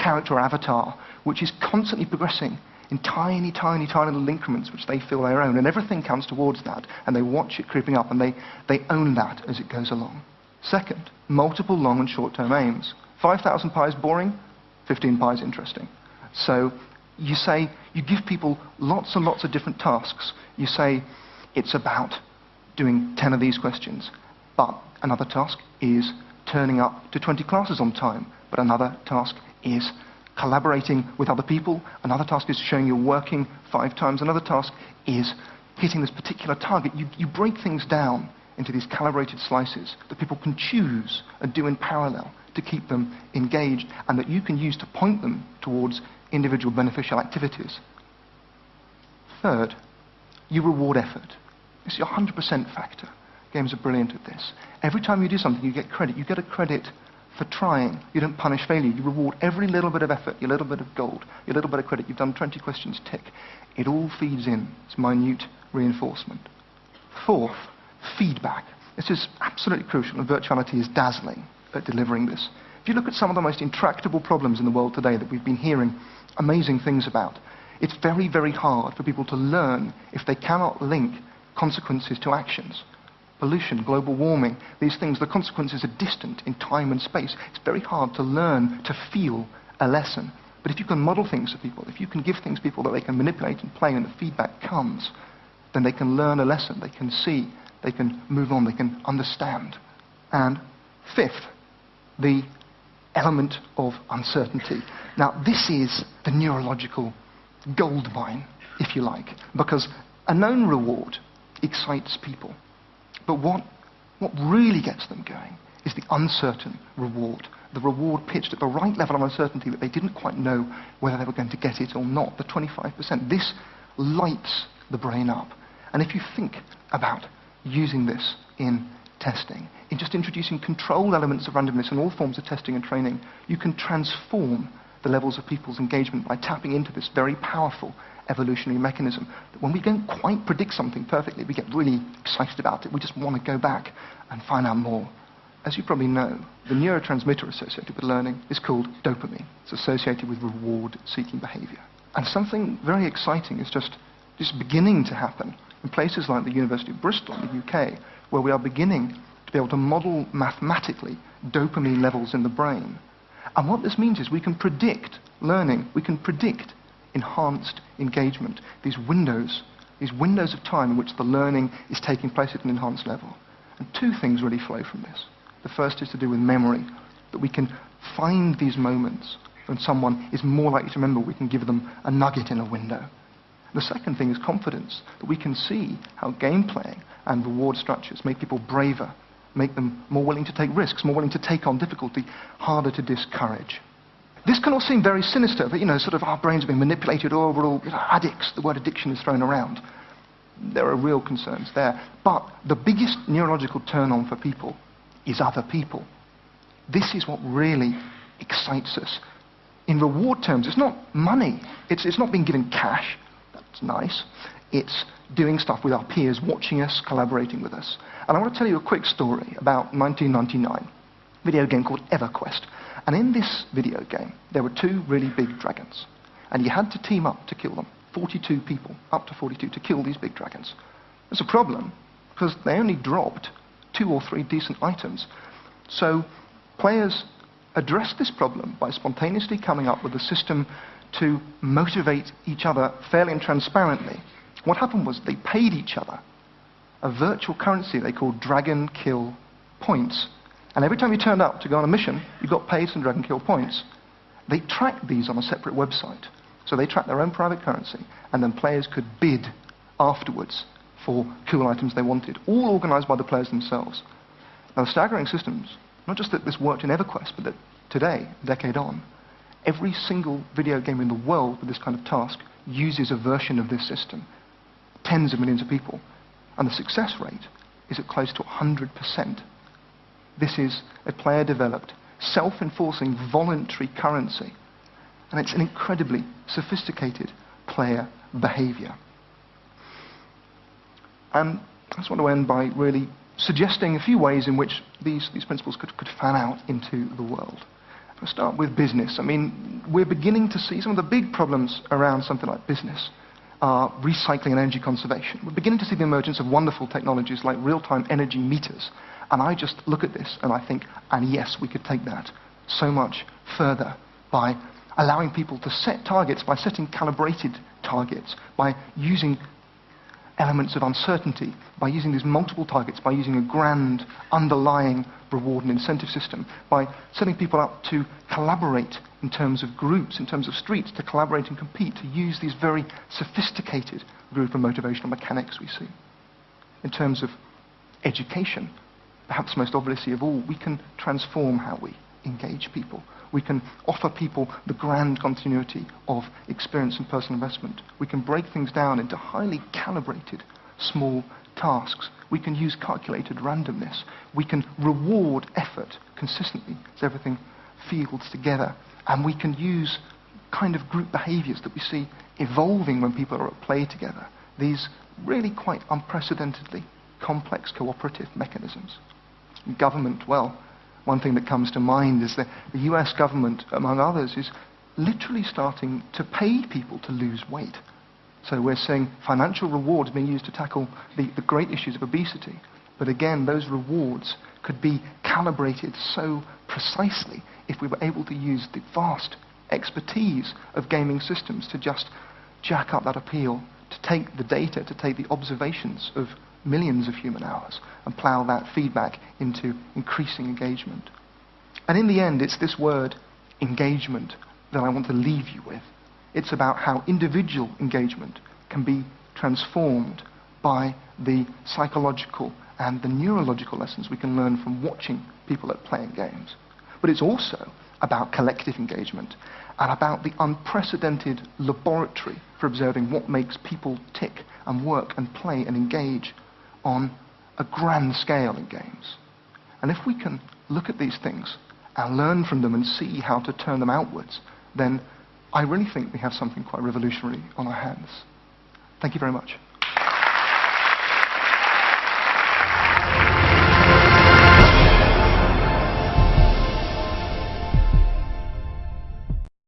character or avatar, which is constantly progressing in tiny, tiny, tiny little increments which they feel their own, and everything counts towards that, and they watch it creeping up, and they own that as it goes along. Second, multiple long and short-term aims. 5,000 pi is boring, 15 pi is interesting. So you say, you give people lots and lots of different tasks. You say, it's about doing 10 of these questions, but another task is turning up to 20 classes on time, but another task is collaborating with other people, another task is showing you're working 5 times, another task is hitting this particular target. You break things down into these calibrated slices that people can choose and do in parallel to keep them engaged, and that you can use to point them towards individual beneficial activities. Third, you reward effort. It's your 100% factor. Games are brilliant at this. Every time you do something, you get credit. You get a credit for trying. You don't punish failure. You reward every little bit of effort, your little bit of gold, your little bit of credit. You've done 20 questions, tick. It all feeds in. It's minute reinforcement. Fourth, feedback. This is absolutely crucial, and virtuality is dazzling at delivering this. If you look at some of the most intractable problems in the world today that we've been hearing amazing things about, it's very, very hard for people to learn if they cannot link consequences to actions. Pollution, global warming, these things, the consequences are distant in time and space. It's very hard to learn to feel a lesson. But if you can model things to people, if you can give things to people that they can manipulate and play and the feedback comes, then they can learn a lesson, they can see, they can move on, they can understand. And fifth, the element of uncertainty. Now, this is the neurological gold mine, if you like, because a known reward excites people. But what really gets them going is the uncertain reward, the reward pitched at the right level of uncertainty that they didn't quite know whether they were going to get it or not, the 25%. This lights the brain up. And if you think about using this in testing, in just introducing control elements of randomness in all forms of testing and training, you can transform the levels of people's engagement by tapping into this very powerful evolutionary mechanism. That when we don't quite predict something perfectly, we get really excited about it. We just want to go back and find out more. As you probably know, the neurotransmitter associated with learning is called dopamine. It's associated with reward-seeking behavior. And something very exciting is just beginning to happen in places like the University of Bristol in the UK, where we are beginning to be able to model mathematically dopamine levels in the brain. And what this means is we can predict learning, we can predict enhanced engagement, these windows of time in which the learning is taking place at an enhanced level. And 2 things really flow from this. The first is to do with memory, that we can find these moments when someone is more likely to remember, we can give them a nugget in a window. The second thing is confidence, that we can see how game playing and reward structures make people braver, make them more willing to take risks, more willing to take on difficulty, harder to discourage. This can all seem very sinister, that, sort of our brains are being manipulated, or we're all addicts. The word addiction is thrown around. There are real concerns there. But the biggest neurological turn-on for people is other people. This is what really excites us. In reward terms, it's not money. It's not being given cash. That's nice. It's doing stuff with our peers, watching us, collaborating with us. And I want to tell you a quick story about 1999, a video game called EverQuest. And in this video game, there were 2 really big dragons. And you had to team up to kill them. 42 people, up to 42, to kill these big dragons. There's a problem, because they only dropped 2 or 3 decent items. So players addressed this problem by spontaneously coming up with a system to motivate each other fairly and transparently. What happened was they paid each other a virtual currency they called Dragon Kill Points. And every time you turned up to go on a mission, you got paid some Dragon Kill Points. They tracked these on a separate website. So they tracked their own private currency, and then players could bid afterwards for cool items they wanted, all organized by the players themselves. Now, the staggering systems, not just that this worked in EverQuest, but that today, a decade on, every single video game in the world with this kind of task uses a version of this system. Tens of millions of people. And the success rate is at close to 100%. This is a player-developed, self-enforcing, voluntary currency. And it's an incredibly sophisticated player behavior. And I just want to end by really suggesting a few ways in which these principles could fan out into the world. I'll start with business. I mean, we're beginning to see some of the big problems around something like business are recycling and energy conservation. We're beginning to see the emergence of wonderful technologies like real-time energy meters. And I just look at this and I think, and yes, we could take that so much further by allowing people to set targets, by setting calibrated targets, by using elements of uncertainty, by using these multiple targets, by using a grand underlying reward and incentive system, by setting people up to collaborate in terms of groups, in terms of streets, to collaborate and compete, to use these very sophisticated group and motivational mechanics we see. In terms of education, perhaps most obviously of all, we can transform how we engage people. We can offer people the grand continuity of experience and personal investment. We can break things down into highly calibrated small tasks. We can use calculated randomness. We can reward effort consistently as everything feels together. And we can use kind of group behaviors that we see evolving when people are at play together. These really quite unprecedentedly complex cooperative mechanisms. Government, well, one thing that comes to mind is that the US government, among others, is literally starting to pay people to lose weight. So we're seeing financial rewards being used to tackle the great issues of obesity. But again, those rewards could be calibrated so precisely if we were able to use the vast expertise of gaming systems to just jack up that appeal, to take the data, to take the observations of millions of human hours and plow that feedback into increasing engagement. And in the end, it's this word, engagement, that I want to leave you with. It's about how individual engagement can be transformed by the psychological and the neurological lessons we can learn from watching people at playing games. But it's also about collective engagement and about the unprecedented laboratory for observing what makes people tick and work and play and engage on a grand scale in games. And if we can look at these things and learn from them and see how to turn them outwards, then I really think we have something quite revolutionary on our hands. Thank you very much.